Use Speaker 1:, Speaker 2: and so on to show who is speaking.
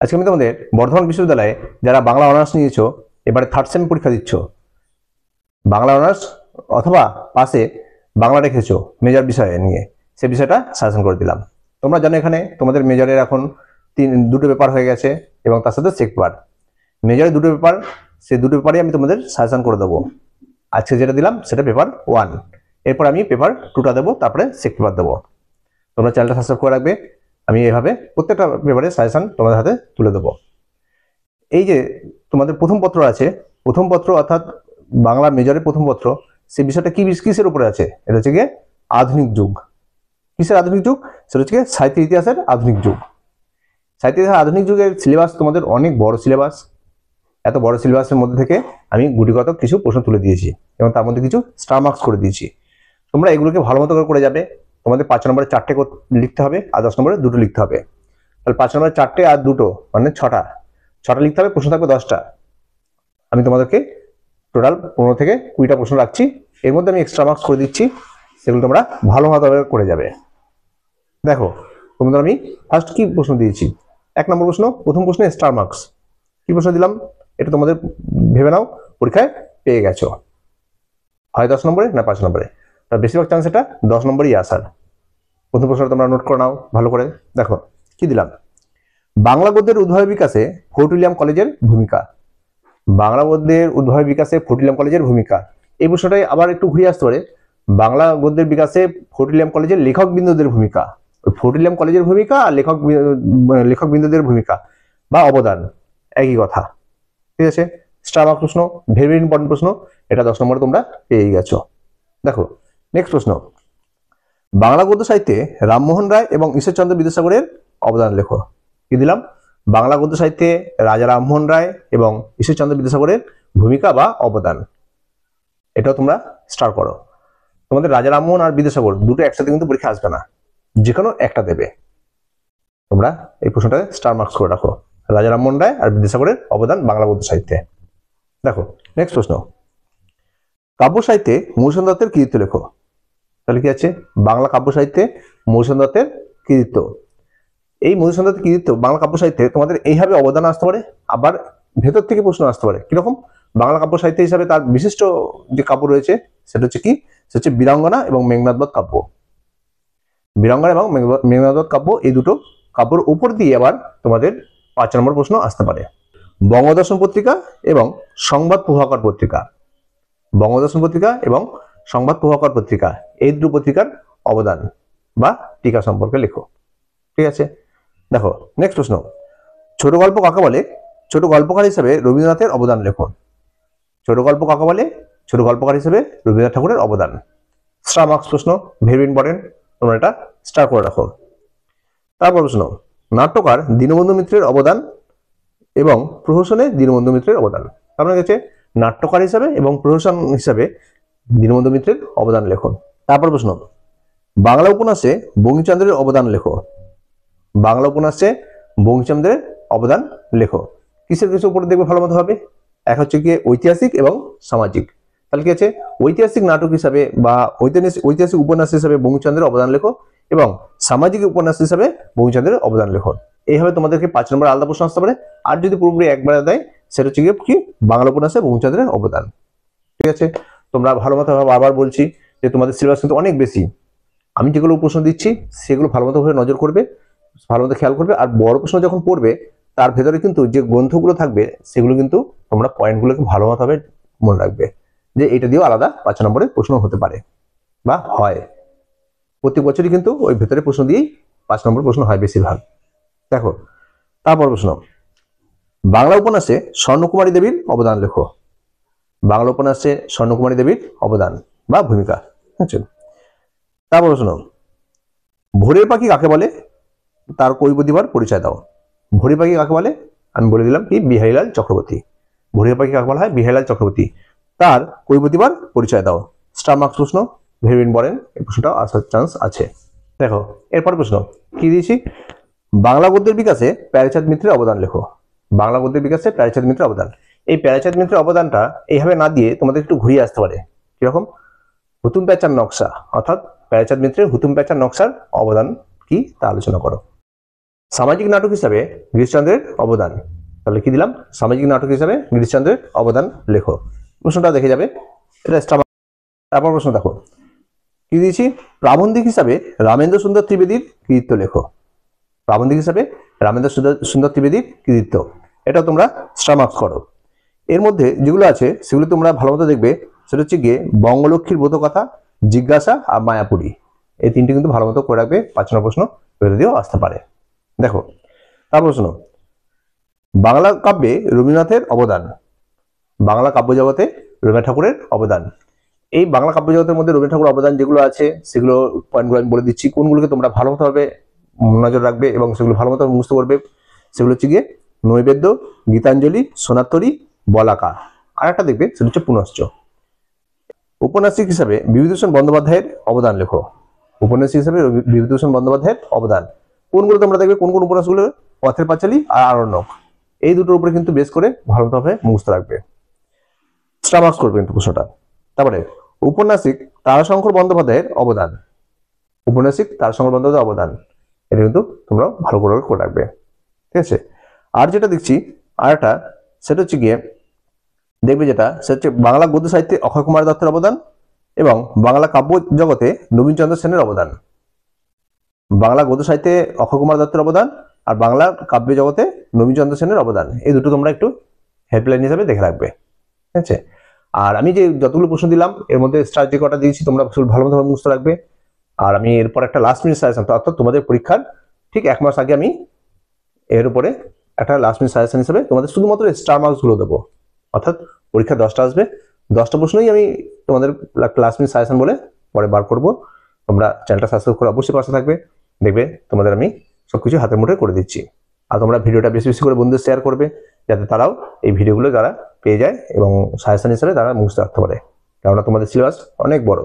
Speaker 1: আজকে আমি তোমাদের বর্ধমান বিশ্ববিদ্যালয়ে যারা বাংলা অনার্স নিয়েছো, এবারে থার্ড সেম পরীক্ষা দিচ্ছ, বাংলা অনার্স অথবা পাশে বাংলা রেখেছো মেজর বিষয় নিয়ে, সে বিষয়টা সাজেশন করে দিলাম। তোমরা জানো এখানে তোমাদের মেজরের এখন দুটো পেপার হয়ে গেছে এবং তার সাথে চেক পেপার। মেজরের দুটো পেপার, সেই দুটো পেপারই আমি তোমাদের সাজেশন করে দেবো। আজকে যেটা দিলাম সেটা পেপার 1, এরপর আমি পেপার 2টা দেবো, তারপরে চেক পেপার দেবো। তোমরা চ্যানেলটা সাবস্ক্রাইব করে রাখবে, আমি এভাবে প্রত্যেকটা পেপারে সাজেশন তোমাদের হাতে তুলে দেবো। এই যে তোমাদের প্রথম পত্র আছে, প্রথম পত্র অর্থাৎ বাংলা মেজরের প্রথম পত্র, সেই বিষয়টা কিসের উপরে আছে? এটা হচ্ছে গিয়ে আধুনিক যুগ। কিসের আধুনিক যুগ? সেটা হচ্ছে গিয়ে সাহিত্য ইতিহাসের আধুনিক যুগ। সাহিত্য ইতিহাস আধুনিক যুগের সিলেবাস তোমাদের অনেক বড় সিলেবাস। এত বড় সিলেবাসের মধ্যে থেকে আমি গুটিগত কিছু প্রশ্ন তুলে দিয়েছি এবং তার মধ্যে কিছু স্টার মার্কস করে দিয়েছি। তোমরা এগুলোকে ভালো মতো করে যাবে। তোমাদের 5 নম্বরে 4টে লিখতে হবে আর 10 নম্বরে 2টো লিখতে হবে। তাহলে 5 নম্বরে 4টে আর 2টো মানে 6টা লিখতে হবে, প্রশ্ন থাকবে 10টা। আমি তোমাদেরকে টোটাল 15 থেকে 20টা প্রশ্ন রাখছি, এর মধ্যে আমি এক্সট্রা মার্কস করে দিচ্ছি, সেগুলো তোমরা ভালোভাবে করে যাবে। দেখো তোমাদের আমি ফার্স্ট কি প্রশ্ন দিয়েছি, 1 নম্বর প্রশ্ন, প্রথম প্রশ্নে স্টার মার্কস। কি প্রশ্ন দিলাম এটা তোমাদের ভেবে নাও, পরীক্ষায় পেয়ে গেছো, হয় 10 নম্বরে না 5 নম্বরে। তার বেশিরভাগ চান্স এটা 10 নম্বরই আসার। প্রথম প্রশ্নটা তোমরা নোট করে নাও ভালো করে। দেখো কি দিলাম, বাংলা গদ্যের উদ্ভব বিকাশে ফোর্ট উইলিয়াম কলেজের ভূমিকা। বাংলা গদ্যের উদ্ভব বিকাশে ফোর্ট উইলিয়াম কলেজের ভূমিকা, এই প্রশ্নটাই আবার একটু ঘুরে আসতে পারে। বাংলা গদ্যের বিকাশে ফোর্ট উইলিয়াম কলেজের লেখক বিন্দুদের ভূমিকা। ফোর্ট উইলিয়াম কলেজের ভূমিকা আর লেখক বিন্দুদের ভূমিকা বা অবদান একই কথা। ঠিক আছে, স্টার মার্ক প্রশ্ন, ভেরি ইম্পর্টেন্ট প্রশ্ন, এটা 10 নম্বরে তোমরা পেয়ে গেছো। দেখো নেক্সট প্রশ্ন, বাংলা গদ্য সাহিত্যে রামমোহন রায় এবং ঈশ্বরচন্দ্র বিদ্যাসাগরের অবদান লেখো। কি দিলাম, বাংলা গদ্য সাহিত্যে রাজা রামমোহন রায় এবং ঈশ্বরচন্দ্র বিদ্যাসাগরের ভূমিকা বা অবদান, এটাও তোমরা স্টার করো। তোমাদের রাজা রামমোহন আর বিদ্যাসাগর দুটো একসাথে কিন্তু পরীক্ষা আসবে না, যে কোনো একটা দেবে। তোমরা এই প্রশ্নটাতে স্টার মার্কস করে রাখো, রাজা রামমোহন রায় আর বিদ্যাসাগরের অবদান বাংলা গদ্য সাহিত্যে। দেখো নেক্সট প্রশ্ন, কাব্য সাহিত্যে মধুসূদন দত্তের কৃতিত্ব লেখো। তাহলে কি আছে, বাংলা কাব্য সাহিত্যে মধুসূদন দত্তের কৃতিত্ব। এই মধুসূদন দত্তের কৃতিত্ব বাংলা কাব্য সাহিত্যে তোমাদের এইভাবে অবদান আসতে পারে, আবার ভেতর থেকে প্রশ্ন আসতে পারে। কিরকম? বাংলা কাব্য সাহিত্য হিসাবে তার বিশিষ্ট যে কাব্য রয়েছে সেটা হচ্ছে কি, সেটা হচ্ছে বীরাঙ্গনা এবং মেঘনাদবধ কাব্য। বীরাঙ্গনা এবং মেঘনাদবধ কাব্য, এই দুটো কাব্যের উপর দিয়ে আবার তোমাদের 5 নম্বর প্রশ্ন আসতে পারে। বঙ্গদর্শন পত্রিকা এবং সংবাদ প্রভাকর পত্রিকা, বঙ্গদর্শন পত্রিকা এবং সংবাদ প্রভাকর পত্রিকা, এই দুটো পত্রিকার অবদান বা টিকা সম্পর্কে লেখো। ঠিক আছে, দেখো নেক্সট প্রশ্ন, ছোট গল্প কাকে বলে? ছোট গল্পকার হিসেবে রবীন্দ্রনাথের অবদান লেখো। ছোট গল্প কাকে বলে? ছোট গল্পকার হিসেবে রবীন্দ্রনাথ ঠাকুরের অবদান। স্টার মার্কস প্রশ্ন, ভেরি ইম্পর্টেন্ট, তোমরা এটা স্টার করে রাখো। তারপর প্রশ্ন, নাট্যকার দীনবন্ধু মিত্রের অবদান এবং প্রহসনে দীনবন্ধু মিত্রের অবদান। আপনার কাছে নাট্যকার হিসাবে এবং প্রহসন হিসাবে দীনবন্ধু মিত্রের অবদান লেখো। তারপর প্রশ্ন, বাংলা উপন্যাসে বঙ্কিমচন্দ্রের অবদান লেখো। বাংলা উপন্যাসে বঙ্কিমচন্দ্রের অবদান লেখো। কিসের উপরে দেখবে ভালো মতো হবে? এক হচ্ছে গিয়ে ঐতিহাসিক এবং সামাজিক। তাহলে কি আছে, ঐতিহাসিক নাটক হিসাবে বা ঐতিহাসিক উপন্যাস হিসাবে বঙ্কিমচন্দ্রের অবদান লেখো এবং সামাজিক উপন্যাস হিসাবে বঙ্কিমচন্দ্রের অবদান লেখো। এইভাবে তোমাদেরকে 5 নম্বর আলাদা প্রশ্ন আসতে পারে। আর যদি পুরোপুরি একবারে দেয় সেটা হচ্ছে গিয়ে কি, বাংলা উপন্যাসে বঙ্কিমচন্দ্রের অবদান। ঠিক আছে, তোমরা ভালো মতো বারবার বলছি যে তোমাদের সিলেবাস কিন্তু অনেক বেশি। আমি যেগুলো প্রশ্ন দিচ্ছি সেগুলো ভালো মতো ভাবে নজর করবে, ভালো মতো খেয়াল করবে। আর বড় প্রশ্ন যখন পড়বে তার ভেতরে কিন্তু যে গ্রন্থগুলো থাকবে সেগুলো কিন্তু তোমরা পয়েন্টগুলোকে ভালো মতো ভাবে মনে রাখবে, যে এটা দিয়েও আলাদা 5 নম্বরে প্রশ্ন হতে পারে বা হয়। প্রত্যেক বছরই কিন্তু ওই ভেতরে প্রশ্ন দিয়েই 5 নম্বর প্রশ্ন হয় বেশিরভাগ। দেখো তারপর প্রশ্ন, বাংলা উপন্যাসে স্বর্ণকুমারী দেবীর অবদান লেখো। বাংলা উপন্যাসে স্বর্ণকুমারী দেবীর অবদান বা ভূমিকা। আচ্ছা, তারপর প্রশ্ন, ভোরের পাখি কাকে বলে? তার কৈবতিবার পরিচয় দাও। ভোরের পাখি কাকে বলে? আমি বলে দিলাম কি, বিহারীলাল চক্রবর্তী। ভোরের পাখি কাকে বলা হয়? বিহারীলাল চক্রবর্তী। তার কৈবতিবার পরিচয় দাও। স্টার মার্কস প্রশ্ন, ভেরি ইম্পর্টেন্ট, এই প্রশ্নটাও আসার চান্স আছে। দেখো এরপর প্রশ্ন কি দিয়েছি, বাংলা গদ্যের বিকাশে প্যারীচাঁদ মিত্রের অবদান লেখো। বাংলা গদ্যের বিকাশে প্যারীচাঁদ মিত্রের অবদান। এই প্যারীচাঁদ মিত্রের অবদানটা এইভাবে না দিয়ে তোমাদের একটু ঘুরিয়ে আসতে পারে। কিরকম? হুতুম প্যাঁচার নকশা, অর্থাৎ প্যারীচাঁদ মিত্রের হুতুম প্যাঁচার নকশার অবদান কি তা আলোচনা করো। সামাজিক নাটক হিসাবে গিরিশচন্দ্রের অবদান, তাহলে কি দিলাম, সামাজিক নাটক হিসাবে গিরিশচন্দ্রের অবদান লেখো। প্রশ্নটা দেখে যাবে, এটা তারপর প্রশ্ন দেখো কি দিয়েছি, প্রাবন্ধিক হিসাবে রামেন্দ্র সুন্দর ত্রিবেদীর কৃতিত্ব লেখো। প্রাবন্ধিক হিসাবে রামেন্দ্র সুন্দর ত্রিবেদীর কৃতিত্ব, এটা তোমরা স্টার মার্কস করো। এর মধ্যে যেগুলো আছে সেগুলো তোমরা ভালো মতো দেখবে, সেটা হচ্ছে গিয়ে বঙ্গলক্ষ্মীর ব্রতকথা, জিজ্ঞাসা আর মায়াপুরী, এই তিনটি কিন্তু ভালো মতো করে রাখবে, 5 নম্বর প্রশ্ন বের দিয়েও আসতে পারে। দেখো তার প্রশ্ন, বাংলা কাব্যে রবীন্দ্রনাথের অবদান। বাংলা কাব্য জগতে রবীন্দ্রনাথ ঠাকুরের অবদান। এই বাংলা কাব্য জগতের মধ্যে রবীন্দ্রনাথ ঠাকুরের অবদান যেগুলো আছে সেগুলো পয়েন্টগুলো আমি বলে দিচ্ছি, কোনগুলোকে তোমরা ভালো মতোভাবে নজর রাখবে এবং সেগুলো ভালো মতো মুখস্থ করবে। সেগুলো হচ্ছে গিয়ে নৈবেদ্য, গীতাঞ্জলি, সোনাত্তরী, বলাকা, আর একটা দেখবে সেটা হচ্ছে পুনশ্চ। উপন্যাসিক হিসাবে বিভূতিভূষণ বন্দ্যোপাধ্যায়ের অবদান লেখো। উপন্যাসিক হিসাবে বিভূতিভূষণ বন্দ্যোপাধ্যায়ের অবদান কোনগুলো তোমরা দেখবে, কোন কোন উপন্যাসগুলো, পথের পাঁচালী আর আরণ্যক, এই দুটোর উপরে কিন্তু বেশ করে ভালোভাবে মুখস্থ রাখবে, স্টার মার্কস করবে কিন্তু প্রশ্নটা। তারপরে উপন্যাসিক তারাশঙ্কর বন্দ্যোপাধ্যায়ের অবদান। উপন্যাসিক তারাশঙ্কর বন্দ্যোপাধ্যায়ের অবদান, এটা কিন্তু তোমরা ভালো করে রাখবে, ঠিক আছে। আর যেটা দেখছি আর একটা, সেটা হচ্ছে গিয়ে দেখবে যেটা, সেটা হচ্ছে বাংলা গদ্য সাহিত্যে অক্ষয় কুমার দত্তের অবদান এবং বাংলা কাব্য জগতে নবীনচন্দ্র সেনের অবদান। বাংলা গদ্য সাহিত্যে অক্ষয় কুমার দত্তের অবদান আর বাংলা কাব্য জগতে নবীনচন্দ্র সেনের অবদান, এই দুটো তোমরা একটু হেল্পলাইন হিসাবে দেখে রাখবে, ঠিক আছে। আর আমি যে যতগুলো প্রশ্ন দিলাম এর মধ্যে স্টার যে কটা দিয়েছি তোমরা ভালো মতো মুখস্থ রাখবে। আর আমি এরপর একটা লাস্ট মিনিট সাজেশন, অর্থাৎ তোমাদের পরীক্ষার ঠিক 1 মাস আগে আমি এর উপরে একটা লাস্ট মিনিট সাজেশন হিসেবে তোমাদের শুধুমাত্র স্টার মার্কস গুলো দেবো, অর্থাৎ পরীক্ষা 10টা আসবে, 10টা প্রশ্নই আমি তোমাদের লাস্ট মিনিট সাজেশন বলে পরে বার করবো। তোমরা চ্যানেলটা সাবস্ক্রাইব করে অবশ্যই পাশে থাকবে, দেখবে তোমাদের আমি সবকিছু হাতের মুঠোয় করে দিচ্ছি। আর তোমরা ভিডিওটা বেশি বেশি করে বন্ধুদের শেয়ার করবে, যাতে তারাও এই ভিডিওগুলো যারা পেয়ে যায় এবং সাজেশন হিসেবে তারা মুখস্থ রাখতে পারে, কেননা তোমাদের সিলেবাস অনেক বড়।